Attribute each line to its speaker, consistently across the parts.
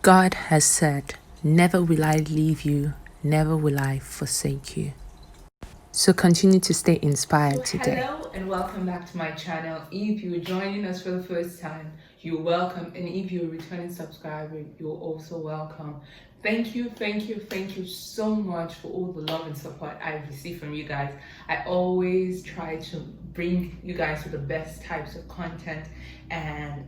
Speaker 1: God has said, "Never will I leave you, never will I forsake you." So continue to stay inspired today.
Speaker 2: Hello and welcome back to my channel. If you're joining us for the first time, you're welcome. And if you're a returning subscriber, you're also welcome. Thank you so much for all the love and support I've received from you guys. I always try to bring you guys to the best types of content, and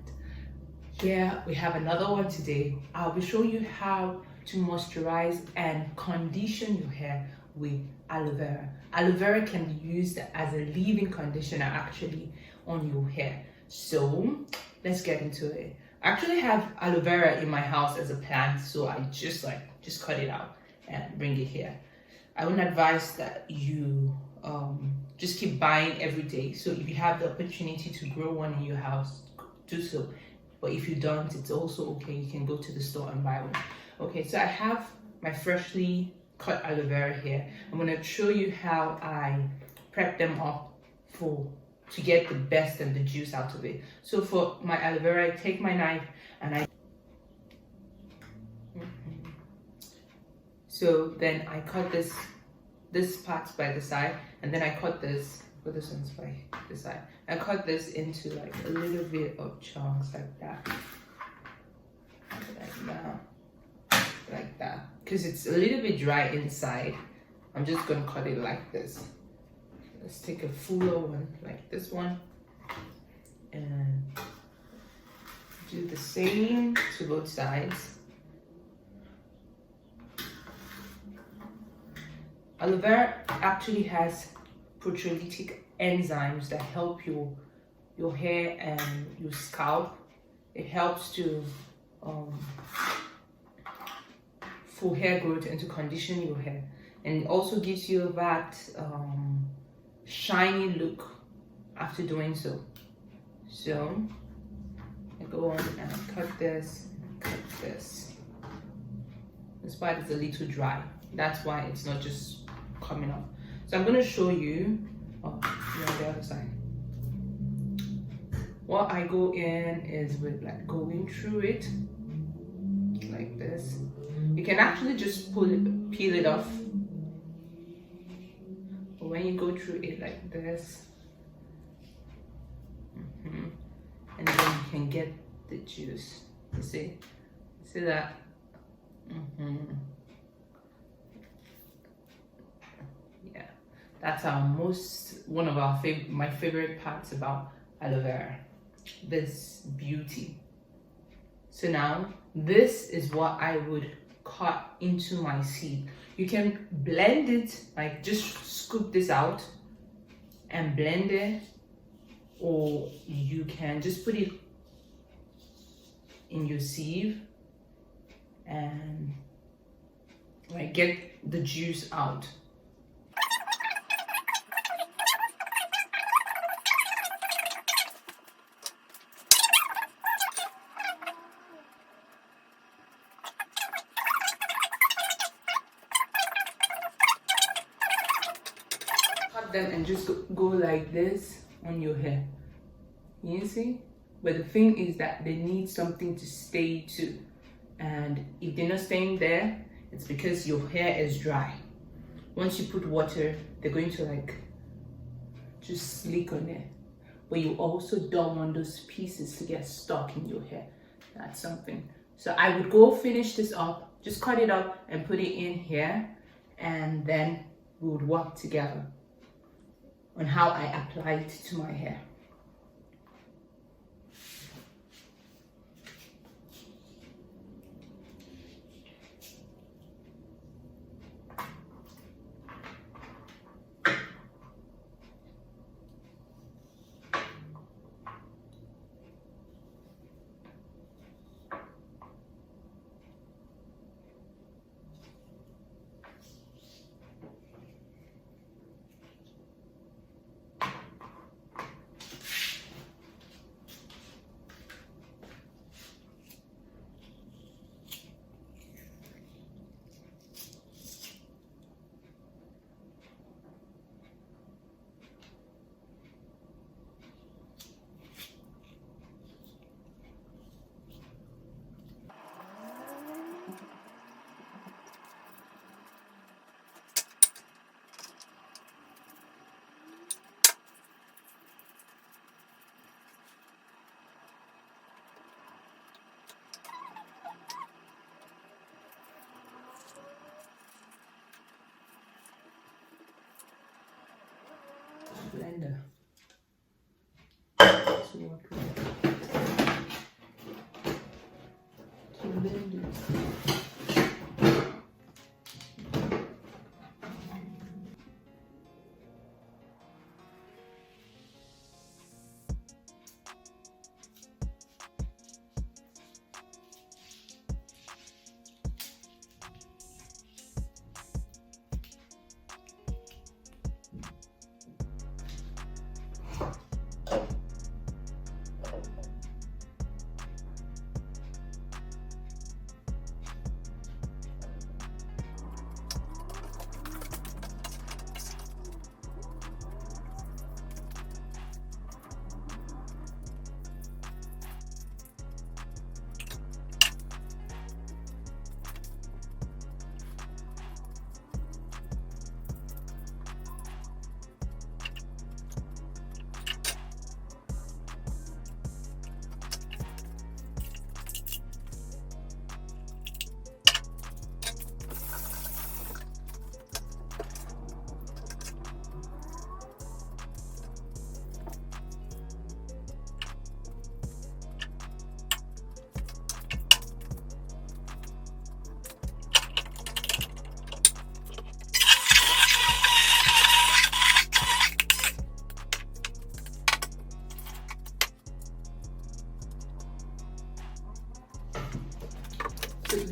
Speaker 2: here we have another one today. I'll be showing you how to moisturize and condition your hair with aloe vera. Aloe vera can be used as a leave-in conditioner actually on your hair. So let's get into it. I actually have aloe vera in my house as a plant, so I just cut it out and bring it here. I wouldn't advise that you just keep buying every day. So if you have the opportunity to grow one in your house, do so. But if you don't, it's also okay. You can go to the store and buy one. Okay, so I have my freshly cut aloe vera here. I'm going to show you how I prep them up to get the best and the juice out of it. So for my aloe vera, I take my knife and so then I cut this part by the side, and then I cut this. Put this one's by the side. I cut this into like a little bit of chunks like that, like that, because it's a little bit dry inside. I'm just gonna cut it like this. Let's take a fuller one like this one and do the same to both sides. Aloe vera actually has proteolytic enzymes that help your hair and your scalp. It helps to for hair growth and to condition your hair, and it also gives you that shiny look after doing so. So I go on and I cut this. This part is a little dry, that's why it's not just coming up. So I'm going to show you on the other side. What I go in is with like going through it like this. You can actually just peel it off, but when you go through it like this, and then you can get the juice. You see that? Yeah, that's one of my favorite parts about aloe vera, this beauty. So now this is what I would cut into my seed. You can blend it, like just scoop this out and blend it, or you can just put it in your sieve and like get the juice out. Cut them and just go like this on your hair. You see? But the thing is that they need something to stay to, and if they're not staying there, it's because your hair is dry. Once you put water, they're going to like just slick on it, but you also don't want those pieces to get stuck in your hair. That's something. So I would go finish this up, just cut it up and put it in here, and then we would work together on how I apply it to my hair.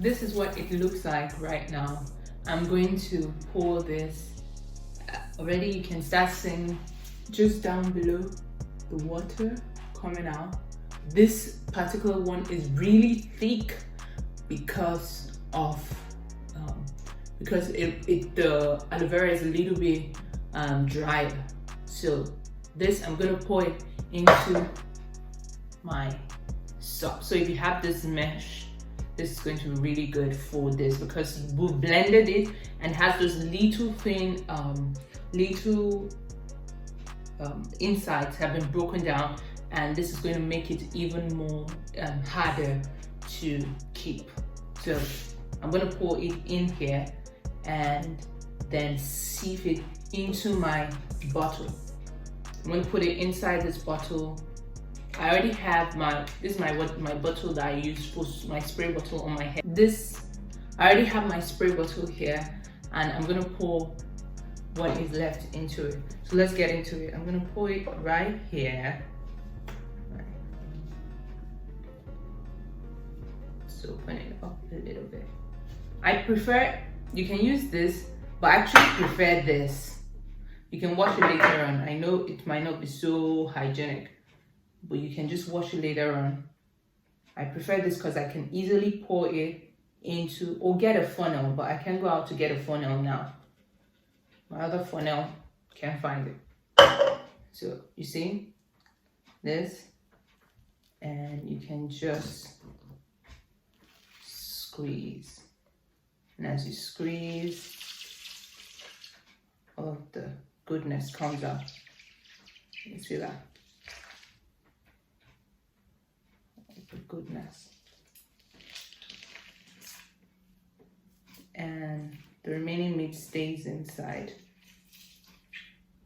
Speaker 2: this is what it looks like right now. I'm going to pour this. Already you can start seeing just down below the water coming out. This particular one is really thick because of the aloe vera is a little bit drier. So this, I'm gonna pour it into my soap. So if you have this mesh, this is going to be really good for this because we blended it and has those little thin insides have been broken down, and this is going to make it even more harder to keep. So I'm going to pour it in here and then sieve it into my bottle. I'm going to put it inside this bottle. I already have this is my bottle that I use for my spray bottle on my head. I already have my spray bottle here, and I'm going to pour what is left into it. So let's get into it. I'm going to pour it right here. So open it up a little bit. I prefer, you can use this, but I actually prefer this. You can wash it later on. I know it might not be so hygienic, but you can just wash it later on. I prefer this because I can easily pour it into, or get a funnel, but I can't go out to get a funnel now. My other funnel, can't find it. So you see this, and you can just squeeze. And as you squeeze, all of the goodness comes out. You see that? The goodness. And the remaining meat stays inside.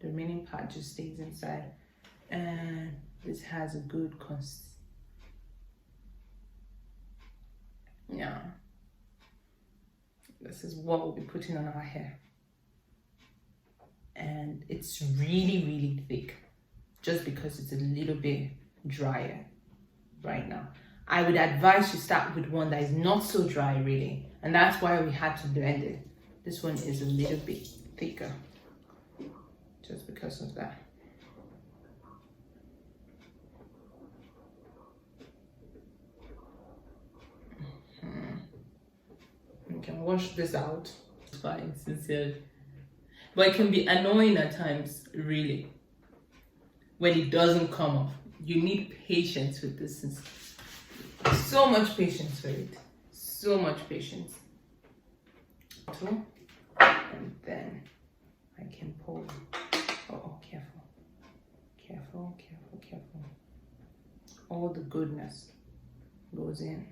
Speaker 2: The remaining part just stays inside. And this has a good yeah. This is what we'll be putting on our hair. And it's really, really thick, just because it's a little bit drier right now. I would advise you start with one that is not so dry really, and that's why we had to blend it. This one is a little bit thicker, just because of that. You can wash this out. It's fine, sincerely. But it can be annoying at times, really, when it doesn't come off. You need patience with this. So much patience for it. So much patience. And then I can pour. Oh, careful. Careful, careful, careful. All the goodness goes in.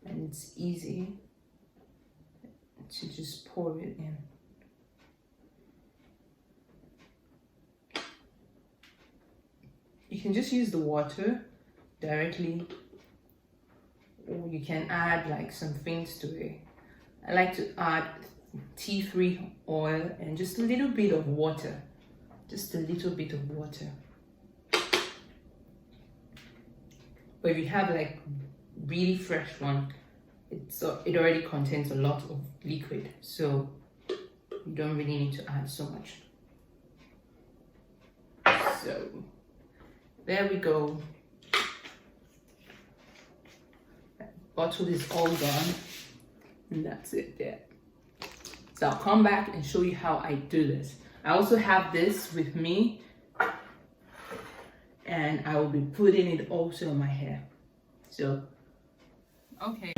Speaker 2: And it's easy to just pour it in. You can just use the water directly, or you can add like some things to it. I like to add tea tree oil and just a little bit of water. Just a little bit of water. But if you have like really fresh one, it already contains a lot of liquid, so you don't really need to add so much. So there we go. That bottle is all gone, and that's it there. So I'll come back and show you how I do this. I also have this with me, and I will be putting it also on my hair. So okay,